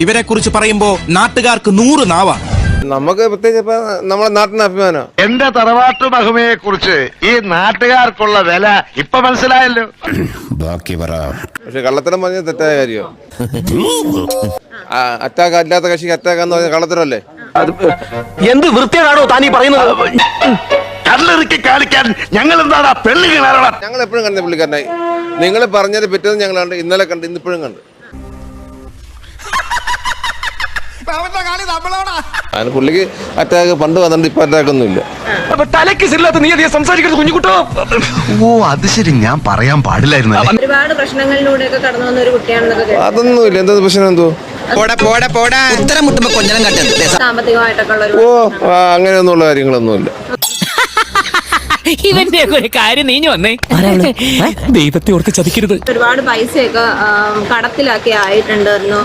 ഇവരെ കുറിച്ച് പറയുമ്പോ നാട്ടുകാർക്ക് 100 നാവാണ്. നമുക്ക് പ്രത്യേകിച്ച് നമ്മളെ നാട്ടിന് അഭിമാനം. എന്റെ തറവാട്ടു മഹിമയെ കുറിച്ച് ഈ നാട്ടുകാർക്കുള്ള വില ഇപ്പൊ മനസ്സിലായല്ലോ. ബാക്കി പറ. പക്ഷെ കള്ളത്തരം പറഞ്ഞ തെറ്റായ കാര്യം. അറ്റാക്ക് അല്ലാത്ത കക്ഷിക്ക് അറ്റാക്ക് എന്ന് പറഞ്ഞ കള്ളത്തരല്ലേ? എന്ത് വൃത്തിയാണോ താനീ പറയുന്നത്? കല്ലെറുക്കി കാണിക്കാൻ ഞങ്ങൾ എന്താണ് പെണ്ണുകളാണ്. ഞങ്ങൾ എപ്പോഴും കണ്ട പുള്ളിക്കാരനായി. നിങ്ങൾ പറഞ്ഞത് പറ്റുന്നത് ഞങ്ങൾ കണ്ട്, ഇന്നലെ കണ്ട്, ഇന്നിപ്പോഴും കണ്ട്. അതിന് പുള്ളിക്ക് അറ്റാക്ക് പണ്ട് വന്നിട്ട് ഇപ്പൊ അറ്റാക്ക് ഒന്നുമില്ല. തലക്കില്ലാത്ത നീ അധികം സംസാരിക്കരുത് കുഞ്ഞുകുട്ടോ. ഓ അത് ശരി, ഞാൻ പറയാൻ പാടില്ലായിരുന്നു. ഒരുപാട് പ്രശ്നങ്ങളിലൂടെയൊക്കെ കടന്നു വന്ന ഒരു കുട്ടിയാണെന്നൊക്കെ. അതൊന്നുമില്ല. എന്താ പ്രശ്നം? എന്തോ ഉത്തരം മുട്ടുമ്പോ കൊഞ്ഞനം കണ്ടത്. സാമ്പത്തികമായിട്ടൊക്കെ ഉള്ള ഓ അങ്ങനെയൊന്നുള്ള കാര്യങ്ങളൊന്നുമില്ല. ഇവന്റെ ഒരു കാര്യം നീഞ്ഞു വന്നേ. ദൈവത്തെ ഓർത്ത് ചതിക്കരുത്. ഒരുപാട് പൈസയൊക്കെ കടത്തിലാക്കി ആയിട്ടുണ്ടായിരുന്നു.